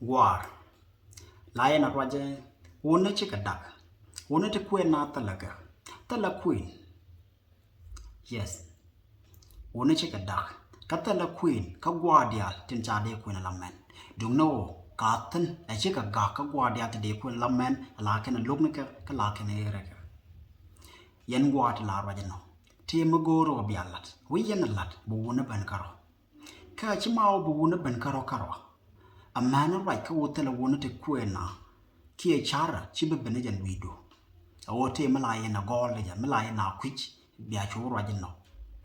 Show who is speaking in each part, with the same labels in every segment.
Speaker 1: War. Lion at Raja, one a chick a duck. One at a queen not the lugger. Tell queen. Yes. One a chick a duck. Catala queen, Kaguardia, Tinchade queen a laman. Do know, Carton, a chick a gawk, a guardia to de queen laman, a larkin and lumnica, a larkin a regger. Yen water la rajano. Timagoro bialat. We yen a lat, buuna bankaro. Kachimao buuna bankaro caro. A man of right will tell a woman to quena. Kia chara, chiba benejan we do. A wote malay and a gall, malay and a quitch, biacho rajano.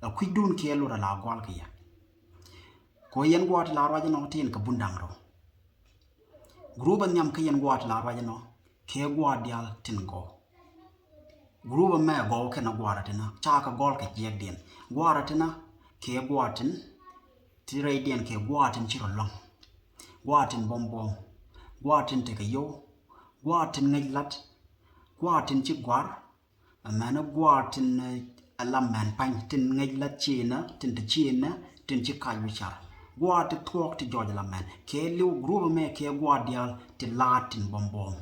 Speaker 1: A quick don't care or a la golgia. Koyan water la rajano tin kabundangro. Gruban yam kayan water la rajano, care guardial tingo. Gruba me go can a guaratina, chaka golka jagdian. Guaratina, care guartin, tiradian care guartin chirolong. Guartin bombom, guartin take a yo, guartin neglat, guartin chiguar, a man of guartin a lamman pine tin neglat china, tin the china, tin chikai richard. Guartin talk to George Lamman, care liu gruba me care guardial till latin bombom.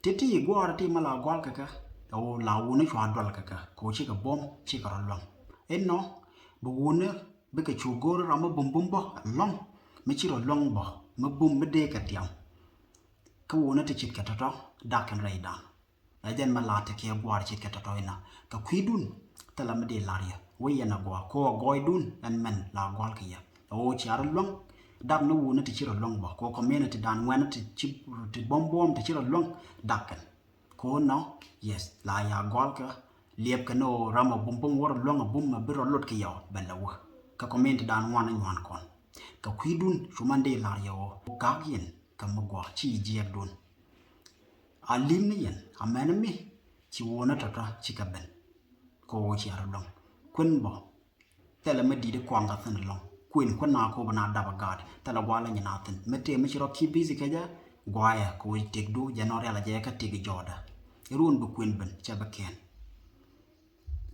Speaker 1: Titi guarti mala gualcaca, o la wuna chwadwalcaca, coachica bomb, chicaralong. No, but wooner, because you go around a bombumbo, long. Michiro long bo, mabum medek yam. Kawuna to chit catato, dark and ray down. I then malata care guard chit catatoina. Kaquidun, telamade laria, way and a go, goidun, and men la gualkia. Oh, chiara long, dark no wound to chiro long bo, co community down when to chip to bomb to chiro long, darken. Co no, yes, la ya gualka, liep cano, ram a bum water long a boom a bit of lotkia, below. Ka community down one and one con. Ka kwidun shumande lario gagien ka magwa chi jiadun alimnian amenami chi wona tata chikaben ko chi aralong kun bo tele medi de kwanga tan long kuin kuna ko bana daba gad tele wala ni natin mete mi chiro ki busy kaja gwaya ko tek du janore la je ka tigi joda irun bu kuin ben chabaken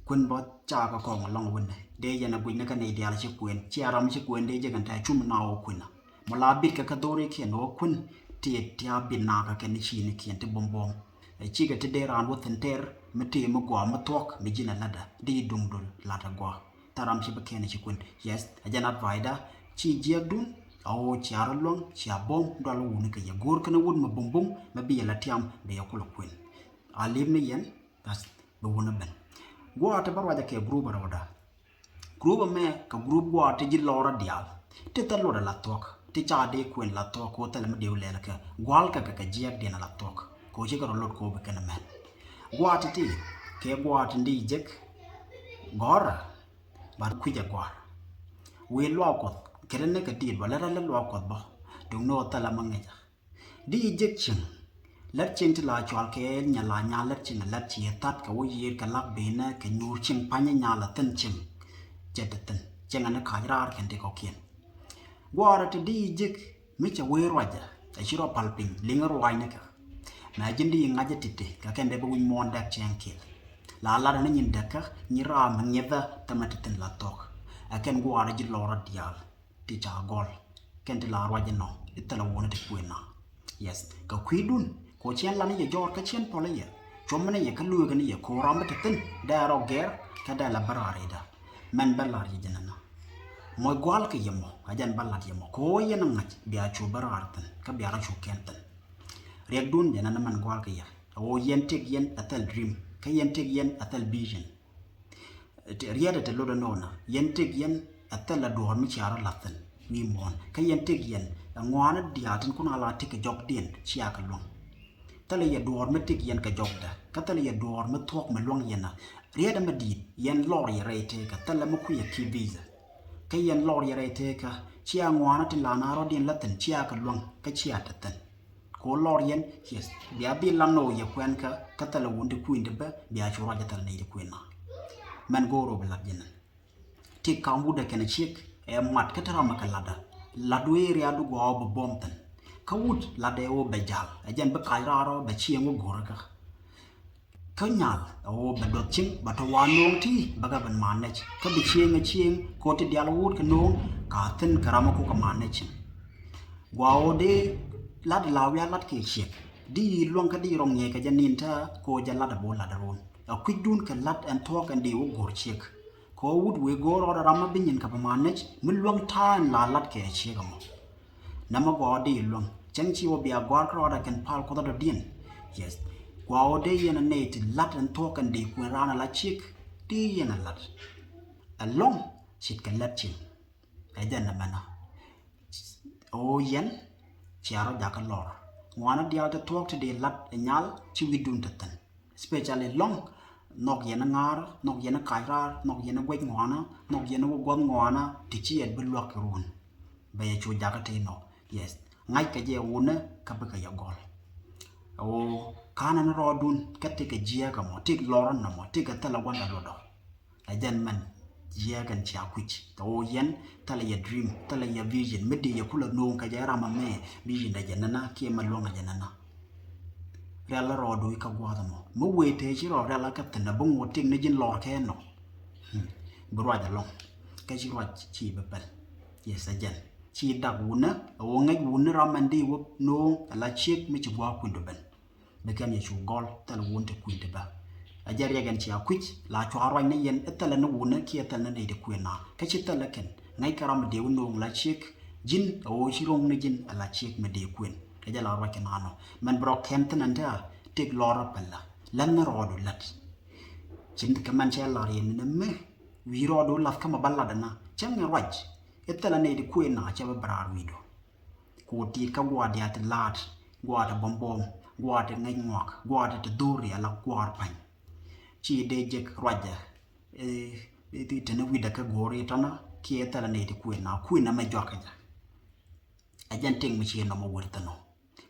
Speaker 1: kun bo cha ka ko long wonne de yana buina ka ne dia la chi kwen chi aram chi kwen de je kan ta chum na o kwina mala bit ka dore ke no kun ti tia binna ka ken chi ni kien te bombom e chi ka te de ran wo ter mete mo gwa mo tok mi jina lada di dungdul lada gwa taram chi ba ken chi kwen yes ajana vaida chi je dun o chi aralong chi abom dal wu ni ka ya gor kana won ma bombom ma bi la tiam be yakula kwen alim ni yen das bu wona ben gwa ta barwa ke gruba roda gruba me ka group gwa te ji lora dial te ta lora la tok te cha de kwen la tok ko ta le de le la ka gwal ka ka jiak de na la tok ko ji ka lot ko be kana men gwa te ti ke gwa te ndi jek gora bar ku ja gwa we lo ko keren ne ka ti ba la lo ko ba dung no ta la mangi di jek chin lát trên thì là chọn cái nhà lát trên là lát chia tát cái gì cái lát bên này cái nhur chừng pan nhà là tân chừng chết tân chừng anh khai ra cái này có kiên qua rồi thì đi dịch mấy cháu quê rồi chứ tại chỉ là palping linh ở ngoài này cả mà dân đi ngay chết tít cái này bây giờ muốn đặt chàng kia là nó nhìn đặt cả như ra mà nghe ta tâm là tân là tóc cái này qua rồi chỉ lo ra dial thì chả gol cái này là rồi chứ nó ít là muốn được quên nó yes cái quý đun ko chen la ni jor ka chen pole ye chom ne ye ka lu ga ni ye ko ram ta tin da ro ger ka da la barare da man balar ye janana mo gwal ka yemo ajan balat yemo ko ye na ngach biya chu barar tan ka biya ra chu ken tan rek dun janana man gwal ka ye o yen tek yen atal dream ka yen tek yen atal vision riyada te lodo nona yen tek yen atal la do mi chara latan mi mon ka yen tek yen ngwana diatin kuna la tek job den chia ka long tale ya door me tik yen ka jogda ka tale ya door me tok me long yen na riada me dit yen lor ya rete ka tale me ku ya ki visa ka yen lor ya rete ka chia ngwana tin la na ro din latin chia ka long ka chia tatan ko lor yen yes bia bi lano ya kwen ka tale wonde ku inde ba bia chu roja tale ne ku na man go ro bla yen tik ka wuda ken chik e mat ka tara makalada ladwe ria du go bo bomtan kawut la de o bejal ajan be kairaro be chiengo goraka kanyal o be dot ching batawanong ti bagaban manage ka be chieng ko ti dial wut ka no ka tin karama ko ka manage Wow de lad lawya lad ke chek di long ka di rong ye ka janin ta ko jala da bola da ron a quick dun ka lad and talk and di wo gor chek ko wood we gor or rama binyin ka manage mun long tan la lad ke chek mo nama go di long chang chi wo bia gwar kro da kan pal ko da din yes wow de yena net lad and talk and di ku rana la chek di yena lad a long chit ka lad chin ka jan na mana o yen chiaro jaka lor ngwana dia ta talk to de lat nyal chi widun tatan especially long nok yen ngar nok yen kaira nok yen gwet ngwana nok yen wo gon ngwana ti chi et bulwak run be chu jaka te no yes ngai ka je wona ka ba ka ya gol o kana na rodun ka te ka jia ka mo tik loran na mo tik ka tala wanda do ajan man jia kan cha kwich to yen tala ya dream tala ya vision mede ya kula no ka jara ma me vision da janana ke malonga janana rela rodo ka gwada mo wete chi ro rela ka tana bongo ting ne jin lor ke no bro ja long ka chi ro chi bepal yes ajan chi da wuna o ngai wuna ramandi wo no ala chek mi chi gwa kundu ben be kan ya chu gol tala wonte kunde ba ajar ya gan chia kwich la chwa ne yen etala no wuna ki etala ne de kwena ka chi tala ken ngai karam de wono la chek jin o chi rong ne jin ala chek me de kwen ka jala ro ken ano man bro kem tan anda tek lora palla lan na ro do lat chin ka man che la yen ne me wi ro do laf kama balla dana chang ne raj etala ne de kwena cha ba brar wi do ko ti ka gwa dia te lat gwa da bombom gwa de ngai ngwak gwa de duri ala gwar pan chi de jek raja ti tena wida ka gori tana ki etala ne ti kuina ma joka ja ajan ting mi chi no mo wurta no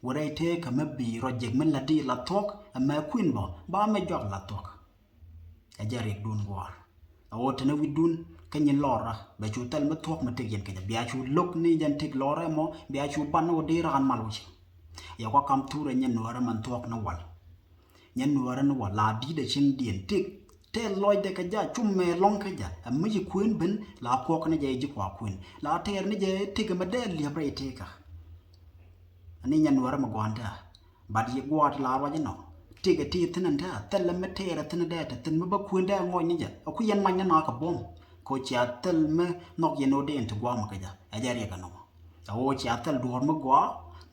Speaker 1: wore te ka mabbi rojek min la di la tok ma kuin bo ba ma jok la tok ajare dun war awo tena widun kanyin lora ba chu tal ma tok ma te yen ka ja bia chu lok ni jan tek lora mo bia chu ban o de ran maluchi ya kwa kam ture nyen no ara man tok na wal nyen nuara no wala di de chin dien tik te loy de ka ja chum me long ka ja amma ji kuin ben la ko ka je ji kwa kuin la ter ni je tik ma de li bre te ka ani nyen nuara ma gwanda bad ye gwat la wa je no tik ti tin ta tel me ter tin de ta tin ma ba kuin da ngoy ni ja ku yen man na ka bom ko cha tel me nok ye no de en to gwa ma ka ja a ja re ka no o cha tel dor ma gwa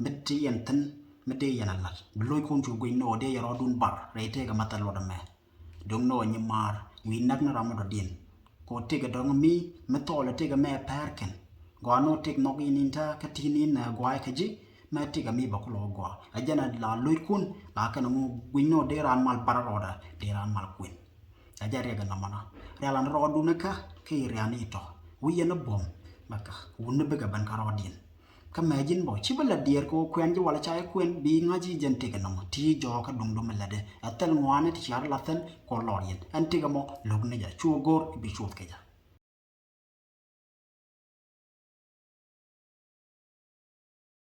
Speaker 1: me ti yen tin mede yana lat bloy kon ju gwe no de yaro dun bar rete ga matal loda me dong no nyi mar wi nak na ramado din ko te ga dong mi me to le te ga me perken gwa no tek no gi ninta ka tinin na gwa ka ji me te ga mi ba ko lo gwa ajana la loy kun la ka no gwe no de ran mal bar roda de ran mal kuin ajare ga na mana relan rodu na ka ke riani to wi yana bom maka wonne be ga ban ka rodin kamajin bo chibala dier ko kwen ji wala chai kwen bi ngaji jente ga no ti jo ka dung dum lade atal ngwane ti char laten ko lorien anti ga mo logne ja chu gor bi chut ke ja